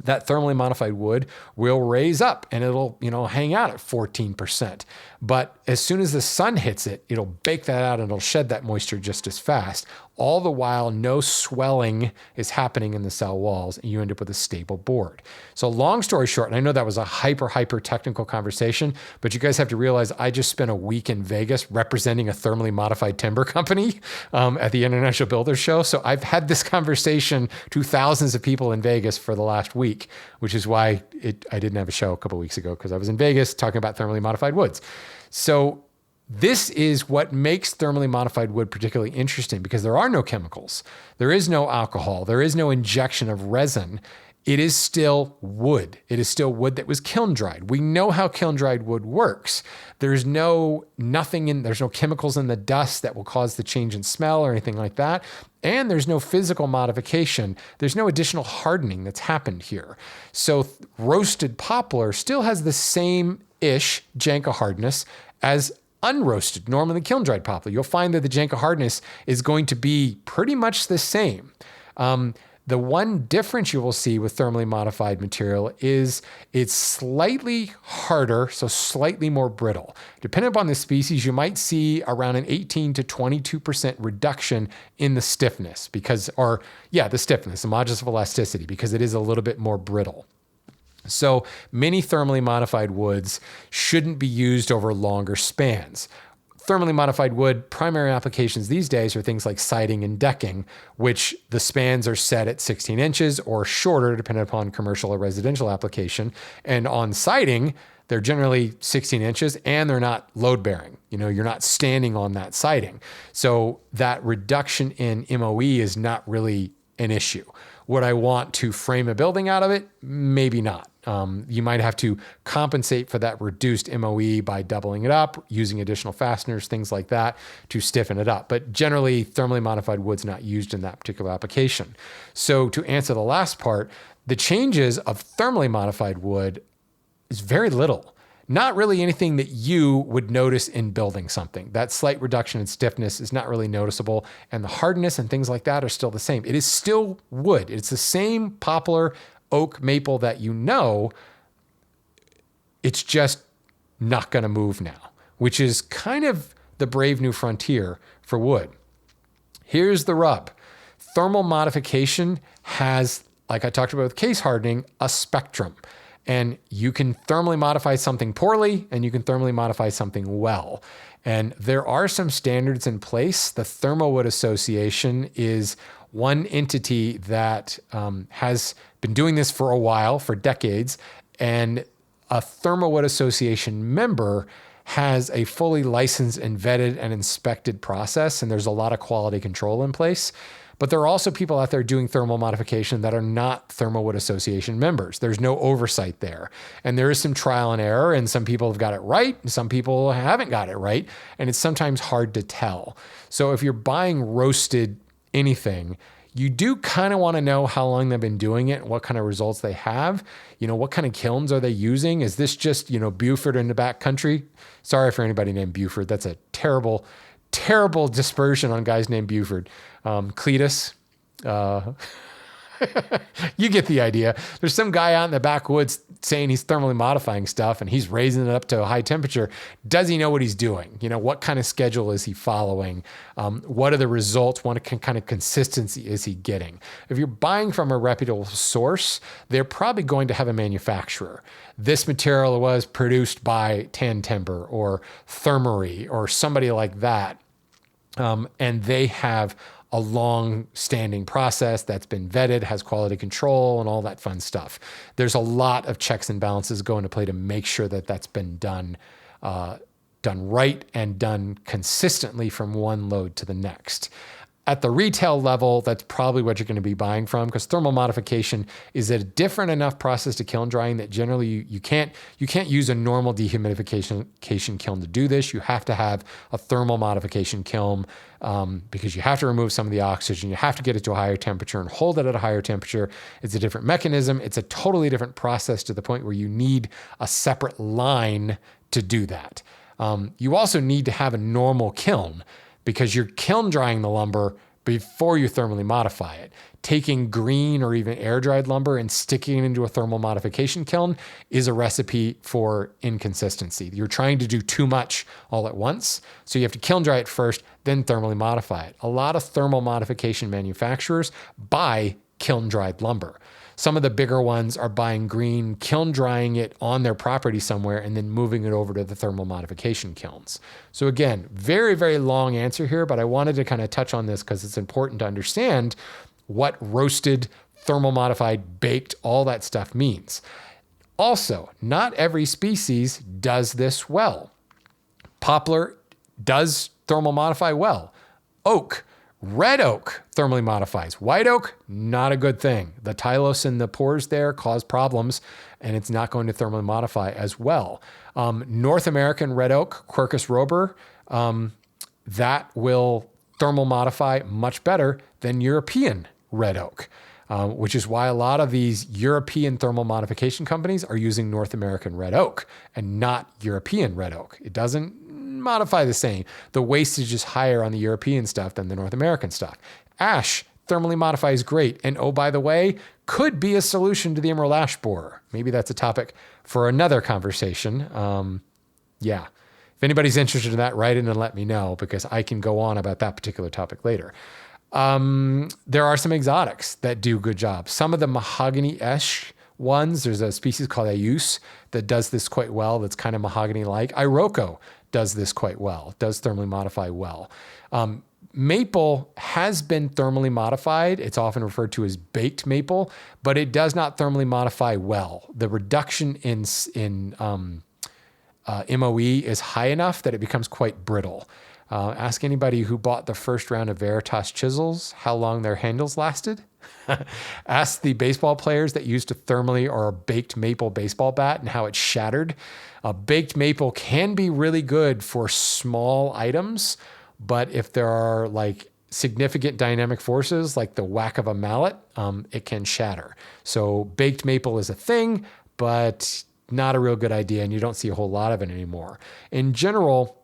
that thermally modified wood will raise up and it'll, hang out at 14%. But as soon as the sun hits it, it'll bake that out and it'll shed that moisture just as fast. All the while, no swelling is happening in the cell walls, and you end up with a stable board. So long story short, and I know that was a hyper technical conversation, but you guys have to realize I just spent a week in Vegas representing a thermally modified timber company at the International Builders Show. So I've had this conversation to thousands of people in Vegas for the last week, which is why I didn't have a show a couple of weeks ago, because I was in Vegas talking about thermally modified woods. So this is what makes thermally modified wood particularly interesting, because there are no chemicals. There is no alcohol. There is no injection of resin. It is still wood. It is still wood that was kiln dried. We know how kiln dried wood works. There's no chemicals in the dust that will cause the change in smell or anything like that. And there's no physical modification. There's no additional hardening that's happened here. So roasted poplar still has the same-ish Janka hardness as unroasted, normally kiln-dried poplar. You'll find that the Janka hardness is going to be pretty much the same. The one difference you will see with thermally modified material is it's slightly harder, so slightly more brittle. Depending upon the species, you might see around an 18 to 22% reduction in the stiffness, the stiffness, the modulus of elasticity, because it is a little bit more brittle. So many thermally modified woods shouldn't be used over longer spans. Thermally modified wood primary applications these days are things like siding and decking, which the spans are set at 16 inches or shorter, depending upon commercial or residential application. And on siding, they're generally 16 inches and they're not load bearing. You're not standing on that siding. So that reduction in MOE is not really an issue. Would I want to frame a building out of it? Maybe not. You might have to compensate for that reduced MOE by doubling it up, using additional fasteners, things like that to stiffen it up. But generally, thermally modified wood's not used in that particular application. So to answer the last part, the changes of thermally modified wood is very little. Not really anything that you would notice in building something. That slight reduction in stiffness is not really noticeable, and the hardness and things like that are still the same. It is still wood. It's the same poplar, oak, maple that you know. It's just not going to move now, which is kind of the brave new frontier for wood. Here's the rub. Thermal modification has, like I talked about with case hardening, a spectrum. And you can thermally modify something poorly, and you can thermally modify something well. And there are some standards in place. The Thermowood Association is one entity that has been doing this for a while, for decades. And a Thermowood Association member has a fully licensed and vetted and inspected process, and there's a lot of quality control in place. But there are also people out there doing thermal modification that are not Thermowood Association members. There's no oversight there. And there is some trial and error, and some people have got it right, and some people haven't got it right, and it's sometimes hard to tell. So if you're buying roasted anything, You do kind of want to know how long they've been doing it, what kind of results they have. What kind of kilns are they using? Is this just, Buford in the back country? Sorry for anybody named Buford. That's a terrible, terrible dispersion on guys named Buford. Cletus. You get the idea. There's some guy out in the backwoods saying he's thermally modifying stuff and he's raising it up to a high temperature. Does he know what he's doing? What kind of schedule is he following? What are the results? What kind of consistency is he getting? If you're buying from a reputable source, they're probably going to have a manufacturer. This material was produced by Tan Timber or Thermery or somebody like that. And they have a long-standing process that's been vetted, has quality control, and all that fun stuff. There's a lot of checks and balances going to play to make sure that that's been done right and done consistently from one load to the next. At the retail level, that's probably what you're going to be buying from, because thermal modification is a different enough process to kiln drying that generally you can't use a normal dehumidification kiln to do this. You have to have a thermal modification kiln because you have to remove some of the oxygen. You have to get it to a higher temperature and hold it at a higher temperature. It's a different mechanism. It's a totally different process to the point where you need a separate line to do that. You also need to have a normal kiln, because you're kiln drying the lumber before you thermally modify it. Taking green or even air-dried lumber and sticking it into a thermal modification kiln is a recipe for inconsistency. You're trying to do too much all at once, so you have to kiln dry it first, then thermally modify it. A lot of thermal modification manufacturers buy kiln-dried lumber. Some of the bigger ones are buying green, kiln drying it on their property somewhere, and then moving it over to the thermal modification kilns. So again, very, very long answer here, but I wanted to kind of touch on this because it's important to understand what roasted, thermal modified, baked, all that stuff means. Also, not every species does this well. Poplar does thermal modify well. Oak, red oak thermally modifies. White oak, not a good thing. The tylose in the pores there cause problems, and it's not going to thermally modify as well. North American red oak, Quercus robur, that will thermal modify much better than European red oak, which is why a lot of these European thermal modification companies are using North American red oak and not European red oak. It doesn't modify the same. The wastage is higher on the European stuff than the North American stuff. Ash thermally modifies great. And oh, by the way, could be a solution to the emerald ash borer. Maybe that's a topic for another conversation. Yeah. If anybody's interested in that, write in and let me know, because I can go on about that particular topic later. There are some exotics that do good jobs. Some of the mahogany-esque ones, there's a species called Ayus that does this quite well. That's kind of mahogany-like. Iroko does this quite well, does thermally modify well. Maple has been thermally modified. It's often referred to as baked maple, but it does not thermally modify well. The reduction in MOE is high enough that it becomes quite brittle. Ask anybody who bought the first round of Veritas chisels how long their handles lasted. Ask the baseball players that used a thermally or a baked maple baseball bat and how it shattered. Baked maple can be really good for small items, but if there are like significant dynamic forces like the whack of a mallet, it can shatter. So baked maple is a thing, but not a real good idea, and you don't see a whole lot of it anymore. In general,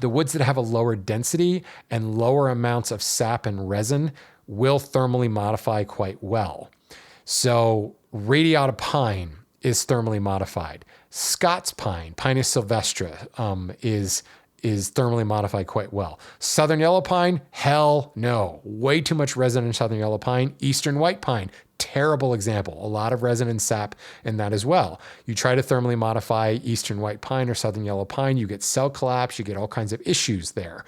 the woods that have a lower density and lower amounts of sap and resin will thermally modify quite well. So radiata pine is thermally modified. Scots pine, Pinus sylvestre, is thermally modified quite well. Southern yellow pine, hell no. Way too much resin in southern yellow pine. Eastern white pine, terrible example. A lot of resin and sap in that as well. You try to thermally modify eastern white pine or southern yellow pine, you get cell collapse, you get all kinds of issues there.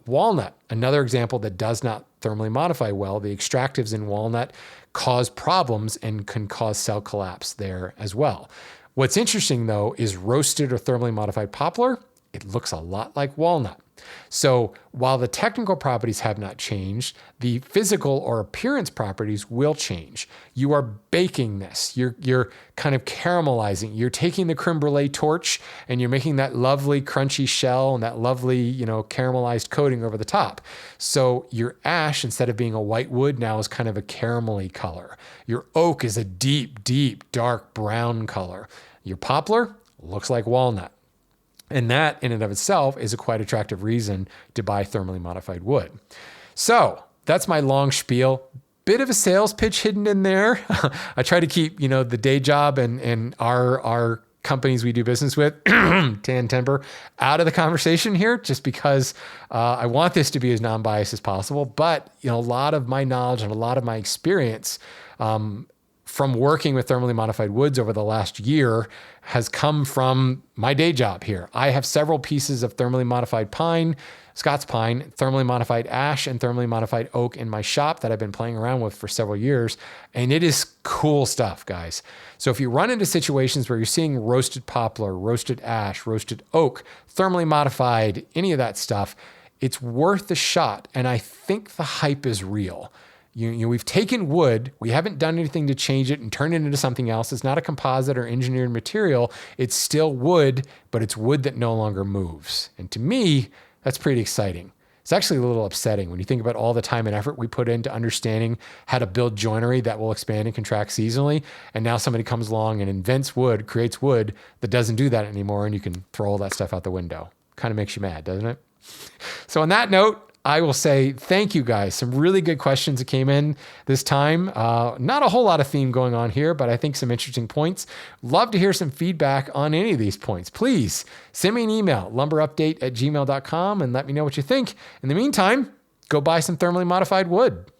Walnut, another example that does not thermally modify well. The extractives in walnut cause problems and can cause cell collapse there as well. What's interesting though is roasted or thermally modified poplar it looks a lot like walnut. So while the technical properties have not changed, the physical or appearance properties will change. You are baking this. You're kind of caramelizing. You're taking the creme brulee torch and you're making that lovely crunchy shell and that lovely, caramelized coating over the top. So your ash, instead of being a white wood, now is kind of a caramelly color. Your oak is a deep, deep, dark brown color. Your poplar looks like walnut. And that in and of itself is a quite attractive reason to buy thermally modified wood. So that's my long spiel. Bit of a sales pitch hidden in there. I try to keep, the day job and our companies we do business with, Tan Timber, out of the conversation here, just because I want this to be as non-biased as possible. But, a lot of my knowledge and a lot of my experience from working with thermally modified woods over the last year has come from my day job here. I have several pieces of thermally modified pine, Scots pine, thermally modified ash, and thermally modified oak in my shop that I've been playing around with for several years. And it is cool stuff, guys. So if you run into situations where you're seeing roasted poplar, roasted ash, roasted oak, thermally modified, any of that stuff, it's worth the shot. And I think the hype is real. We've taken wood, we haven't done anything to change it and turn it into something else. It's not a composite or engineered material. It's still wood, but it's wood that no longer moves. And to me, that's pretty exciting. It's actually a little upsetting when you think about all the time and effort we put into understanding how to build joinery that will expand and contract seasonally. And now somebody comes along and invents wood, creates wood that doesn't do that anymore. And you can throw all that stuff out the window. Kind of makes you mad, doesn't it? So on that note, I will say thank you guys. Some really good questions that came in this time. Not a whole lot of theme going on here, but I think some interesting points. Love to hear some feedback on any of these points. Please send me an email, lumberupdate@gmail.com, and let me know what you think. In the meantime, go buy some thermally modified wood.